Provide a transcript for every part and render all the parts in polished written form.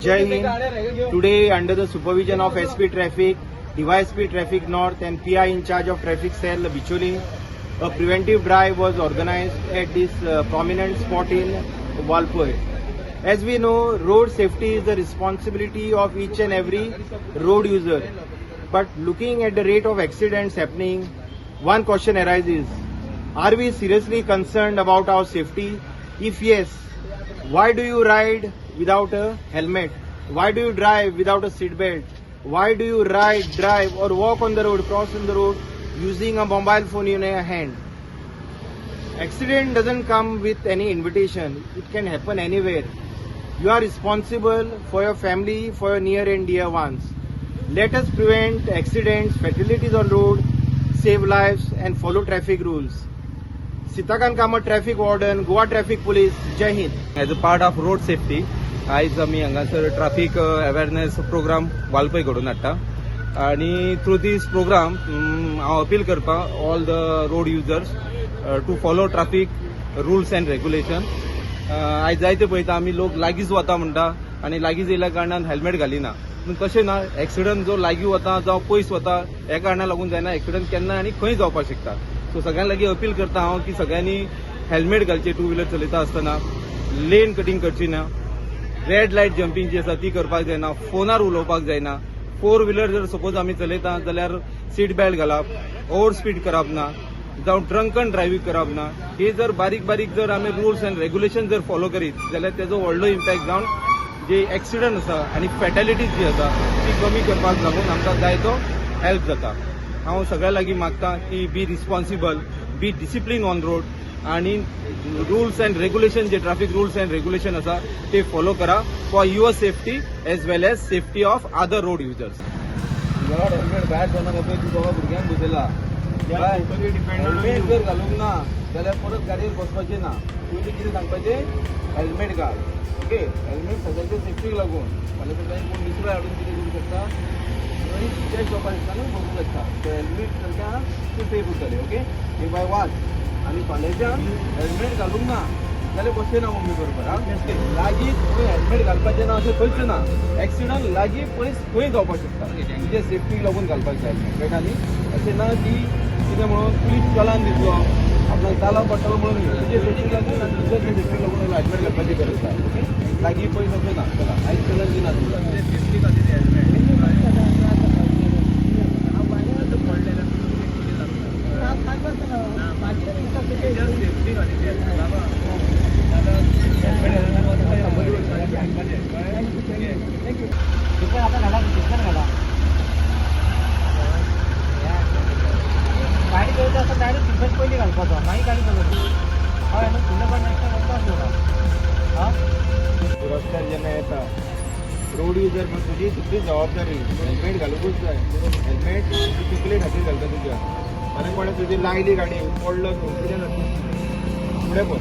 Jai Hind. Today, under the supervision of SP Traffic, DYSP Traffic North and PI in charge of Traffic Cell Bicholi, a preventive drive was organized at this prominent spot in Walpur. As we know, road safety is the responsibility of each and every road user. But looking at the rate of accidents happening, one question arises: are we seriously concerned about our safety? If yes, why do you ride without a helmet? Why do you drive without a seat belt? Why do you ride, drive or walk on the road, cross on the road using a mobile phone in your hand? Accident doesn't come with any invitation. It can happen anywhere. You are responsible for your family, for your near and dear ones. Let us prevent accidents, fatalities on road, save lives and follow traffic rules. Sitakan Kamat Traffic Warden, Goa Traffic Police, Jai Hind. As a part of road safety, आयज आमी हांगासर traffic awareness programme Valpoi घडोवन हाडटा आनी through this programme हांव appeal करपा all the road users to follow traffic rules and regulation. आयज जायते पळयता आमी लोक लागींच वता म्हणटा आनी लागींच येयल्या कारणान हेल्मेट घालिना. पूण तशें ना, एक्सिडंट जो लागीं वता जावं पयस वता ह्या कारणान लागून जायना, एक्सिडंट केन्ना आनी खंय जावपाक शकता. सो सगळ्यां लागीं अपील करता हांव की सगळ्यांनी हेल्मेट घालचें टू व्हिलर चलयता आसतना, लेन कटींग करची ना, रेड लायट जंपिंग जी आसा ती करपाक जायना, फोनार उलोवपाक जायना. फोर व्हिलर जर सपोज आमी चलयता जाल्यार सीट बेल्ट घालप, ओव्हर स्पीड करप ना, जावं ड्रंकन ड्रायव्हिंग करप ना. हे जर बारीक बारीक जर आमी रुल्स अँड रेग्युलेशन जर फॉलो करीत जाल्यार तेजो व्हडलो इम्पॅक्ट जावन जे एक्सिडंट आसा आनी फॅटॅलिटीज जी आसा ती कमी करपाक लागून आमकां जाय तो हेल्प जाता. हांव सगळ्या लागीं मागता की be responsible, be discipline on road आणि रुल्स अँड रेग्युलेशन जे ट्रॅफिक रुल्स अँड रेग्युलेशन आसा ते फॉलो करा for your safety as well as safety of other road users. Helmet भायर जावना पळय तूं दोगा भुरग्यांक बसयला, हेल्मेट जर घालूंक ना जाल्यार परत गाडयेर बसपाचें ना. पयलीं कितें सांगपाचें, हेल्मेट घाल. ओके, हेल्मेट सगळ्यांच्या सेफ्टीक लागून. फाल्यां तुका कोण दुसरो हाडून कितें करूंक शकता, चॅक जावपाक शकता न्हू, बसूंक शकता. सो हेल्मेट सारक्या तूं सेफ उरतलें. ओके, हे बाय वाच. आणि फाल्यांच्यान हेल्मेट घालूंक ना जाल्यार बसचें ना मम्मी बरोबर. लागीं तुवें हेल्मेट घालपाचें ना अशें खंयच ना. एक्सिडंट लागीं पयस खंय जावपाक शकता. तुजे सेफ्टीक लागून घालपाक जाय हेल्मेट. आनी अशें ना की कितें म्हणून पुलीस चलान दितलो, आपल्याक चालाव पडटलो म्हणून तुजे सेफ्टीक लागून आनी दुसऱ्याच्या सेफ्टीक लागून हेल्मेट घालपाची गरज आसा. ओके, लागीं पयस अशें ना. चला आयज चलन दिना तुमकां सेफ्टी खातीर हेल्मेट. गाडी करता असता डायरेक्ट तिथेच पहिली घालपाचो, मागीर गाडी चलोवची. हय न्हू, फुडल्या पण नेक्स्ट टायम असता. रस्त्यार जेन्ना येता रोड युजर पण तुजी सगळी जबाबदारी. हेल्मेट घालूंकूच जाय. हेल्मेट तुजी तकले खातीर घालता तुज्या. आनी कोणें तुजी लायली गाडी पडलो तूं कितें जाता फुडें पळ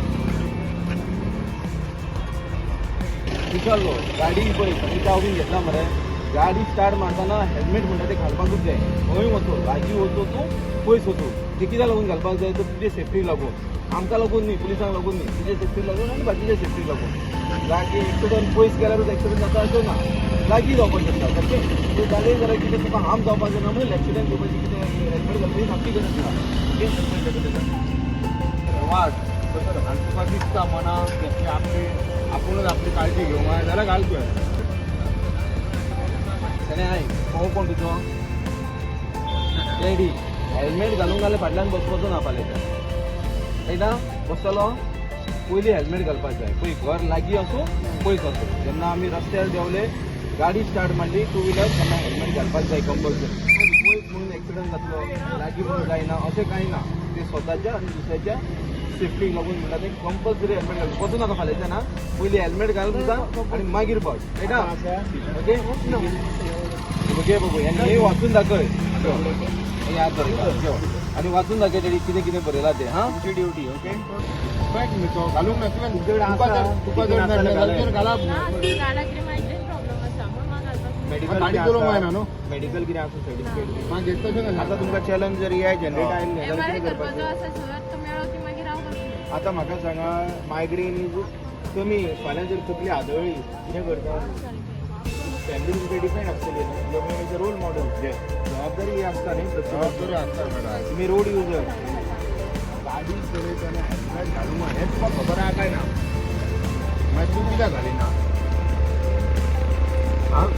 विचारलो गाडी पळय खंय चावून घेतला मरे. गाडी स्टार्ट मारतना हेल्मेट म्हणटा तें घालपाकूच जाय. खंय वचो, लागीं वचो तूं, पयस वचो, ते कित्याक लागून घालपाक जाय तर तुजे सेफ्टीक लागून. आमकां लागून न्ही, पुलिसांक लागून न्ही, तुजे सेफ्टीक लागून आनी बाकीच्या सेफ्टीक लागून. लागीं एक्सिडंट पयस गेल्यारूच एक्सिडंट जाता अशें ना, लागीं जावपाक शकता. ओके, सो जालें जाल्यार कितें तुका हार्म जावपाक जायना म्हणून एक्सिडंट घेवपाची कितें हेल्मेट घालपाची सामकी गरज ना. ओके, वाट आनी तुका दिसता मनाक की आपली आपुणूच आपली काळजी घेवंक जाय जाल्यार घाल तुवें. जाल्यार आय भाऊ कोण तुजो रेडी. हेल्मेट घालूंक जाल्यार फाटल्यान बसपाचो ना फाल्यांच्यान. कळटा, बसतलो पयलीं हेल्मेट घालपाक जाय. पळय घर लागीं आसूं पयस आसूं, जेन्ना आमी रस्त्यार देंवले गाडी स्टार्ट मारली टू व्हिलर तेन्ना हेल्मेट घालपाक जाय कंपल्सरी. पयस म्हणून एक्सिडंट जातलो, लागीं म्हणून जायना अशें कांय ना. ते स्वताच्या आनी दुसऱ्याच्या सेफ्टीक लागून म्हणटा तें कंपल्सरी हेल्मेट घालून बसूं नाका फाल्यांच्यान. ना पयलीं हेल्मेट घालून जा आनी मागीर बस. कळटा, ओके. ओके बाबू, हे वाचून दाखय. याद दर आणि वाचून दाखय तेणी कितें कितें बरयलां तें. हां, तुजी ड्युटी. ओके, बट न्ही तो घालूंक ना तुवें. तुका जर जाल्यार घालप. गाडी चलोवंक जायना न्हू. मेडिकल कितें आसा सर्टिफिकेट मागीर तशें आतां तुमकां चॅलेंज जर ए जनरेट आयलें जाल्यार कितें करपाचें. आतां म्हाका सांगा, मायग्रेन इज कमी, फाल्यां जर तकली आदळ्ळी कितें करता. फॅमिली तुमचे डिपेंड आसतली न्हू म्हणजे रोल मॉडेल जबाबदारी ही आसता न्ही जबाबदारी आसता मॅडम. तुम्ही रोड युजर गाडी चलयतना हेल्मेट घालूंक हें तुका खबर आहा काय ना मागीर तूं कित्याक घालिना आं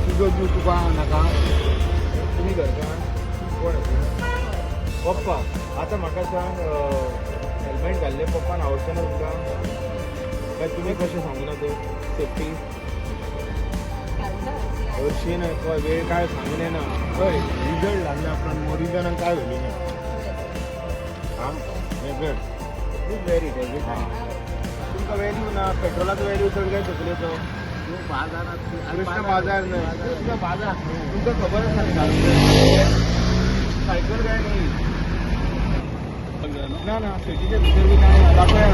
तुजो जीव तुका नाका तुम्ही घरच्यान कोण आसा पप्पा आतां म्हाका सांग हेल्मेट घाल्ले पप्पान आवडचें ना तुमकां काय तुम्ही कशें सांगूना तर सेफ्टी हरशीं ना वेळ काय सांगून येना हय रिजल्ट लागले आपण मग रिजनाक काय व्हॅल्यू ना आं हें खूप व्हेरी डेबिट तुमकां व्हॅल्यू ना पेट्रोलाचो व्हॅल्यू चड काय चकलेचो कृष्ण बाजार नाही कृष्ण बाजार तुमकां खबर आसा न्ही सायकल काय नाही ना ना सिटीच्या भितर बी काय दाखोवया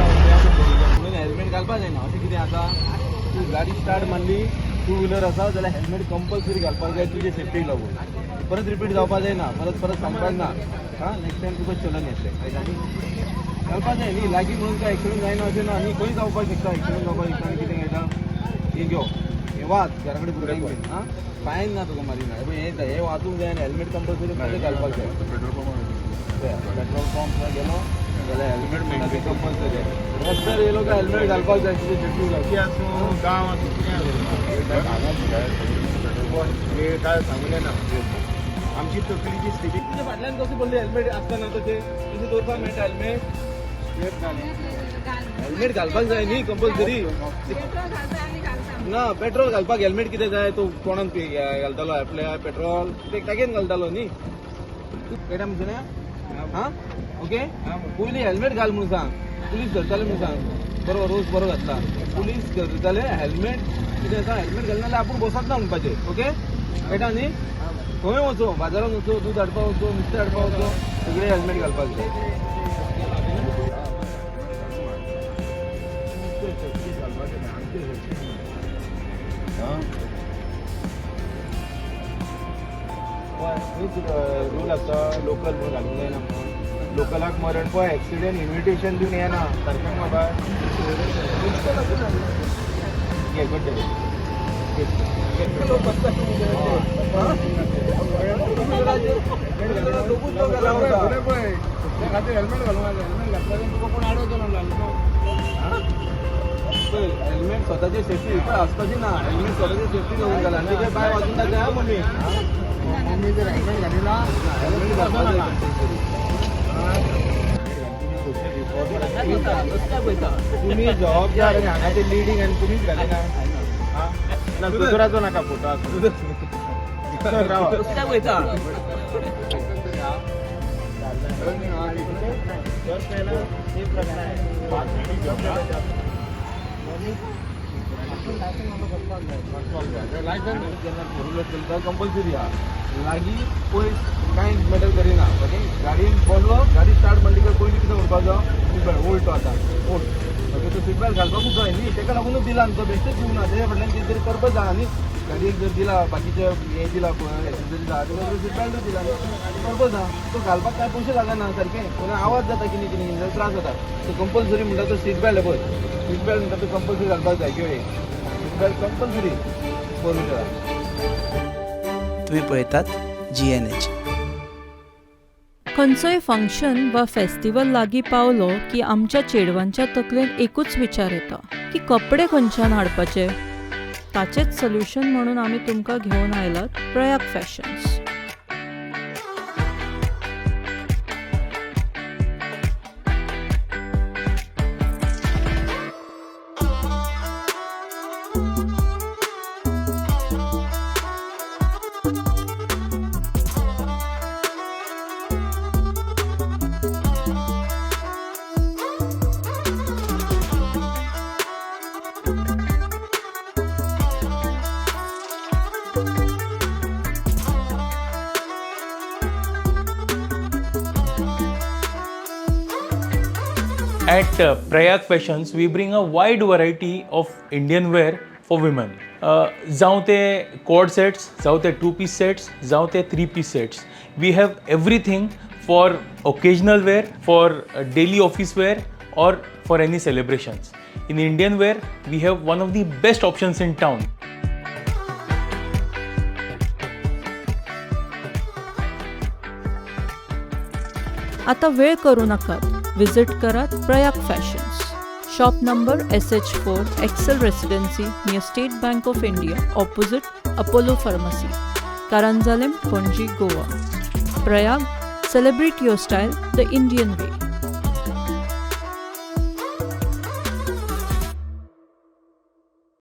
हेल्मेट घालपा जायना अशें कितें आसा तूं गाडी स्टार्ट मारली टू व्हिलर आसा जाल्यार हेल्मेट कंपल्सरी घालपाक जाय तुजे सेफ्टीक लागून परत रिपीट जावपा जायना परत सांगपाक ना हां नेक्स्ट टायम तुका चलन येतलें आनी घालपा जाय न्ही लागीं म्हणून काय एक्सिडेंट जायना अशें ना आनी खंय जावपाक शकता एक्सिडेंट जावपाक शकता आनी कितें येता हें घेव हें वाच घरा कडेन भुरग्यांक बीन हां फायन ना तुका मारिना हें वाचूंक जाय आनी हेल्मेट कंपल्सरी खंय घालपाक जाय पेट्रोल पंप गेलो जाल्यार हेल्मेट मेळटा कंपल्सरी रस्त्यार येयलो काय हेल्मेट घालपाक जाय तुजे सेफ्टी कितें आसूं गांव आसूं कितें आसूं वेळ काय सांगून येना आमची तकलीची स्थिती तुजे फाटल्यान कशें पडलें हेल्मेट आसतना तशें तुजें दवरपाक मेळटा हेल्मेट घालपाक जाय न्ही कंपल्सरी ना पेट्रोल घालपाक हेल्मेट कितें जाय तूं कोणान घालतालो आपल्या पेट्रोल तागेन घालतालो न्ही तूं केटा म्हणून हां ओके पयलीं हेल्मेट घाल म्हणून सांग पुलीस धरताले म्हणून सांग बरोबर रोज बरो घातला पुलीस धरताले हेल्मेट कितें आसा हेल्मेट घालना जाल्यार आपूण बसत ना म्हणपाचें ओके कळटा न्ही खंय वचो बाजारात वचो दूध हाडपाक वचो नुस्तें हाडपाक वचो सगळें हेल्मेट घालपाक जाय रूल आसा लोकल रूल घालूंक जायना म्हणून लोकलाक मरण पळय एक्सिडेंट इन्विटेशन दिवन येना सारकें म्हाका घे गुड डे खातीर हेल्मेट घालूंक जाय हेल्मेट घातल्यार तुका कोण आडवचो ना हेल्मेट स्वतःची सेफ्टी आसपाची ना हेल्मेट स्वतःची सेफ्टी घेऊन गेला आणि ते पाय वाजून टाकले मम्मी मम्मी जर हेल्मेट घालिना हेल्मेट घालपाक तुम्ही जबाबदार आणि हांगा ते लिडिंग आनी तुमीच घालिना ना दुसराचो नाका फोटो कंपल्सरी हा लागीं पयस कांय मॅटर करिना ओके गाडयेन बसलो गाडी स्टार्ट म्हणली काय पयलीं कितें उरपाचो सीट बेल्ट ओल्ड तो आतां ओल्ड ओके तो सीट बेल्ट घालपाकूच जाय न्ही तेका लागूनच दिला न्ही तो बेश्टेच दिवं ना तेच्या फाटल्यान कितें तरी पर्पज आहा न्ही गाडयेक जर दिला बाकीचे हे दिला पळय एक्सेसरीज आहा तेका सीट बेल्टूच दिला पर्पज आहा तो घालपाक काय पयशे लागना सारकें पूण आवाज जाता कितें कितें जाल्यार त्रास जाता तो कंपल्सरी म्हणटा तो सीट बेल्ट पळय सीट बेल्ट म्हणटा तो कंपल्सरी घालपाक जाय किंवा सीट बेल्ट कंपल्सरी 4 व्हिलर तुम्ही पळयतात GNH. खंयचोय फंक्शन वा फेस्टिवल लागीं पावलो की आमच्या चेडवांच्या तकलेन एकूच विचार येता की कपडे खंयच्यान हाडपाचे. ताचेच सोल्युशन म्हणून आमी तुमकां घेवन आयलात Prayag Fashions. At Prayag Fashions, we bring a wide variety of Indian wear for women. जावं ते cord sets, जावं ते 2-piece sets, जावं ते 3-piece sets. We have everything for occasional wear, for daily office wear, or for any celebrations. In Indian wear, we have one of the best options in town. आता वेळ करू नकात, visit करात Prayag Fashions. Shop number SH4 Excel Residency near State Bank of India opposite Apollo pharmacy, Karanjalem, Panaji, Goa. Prayag, celebrate your style the Indian way.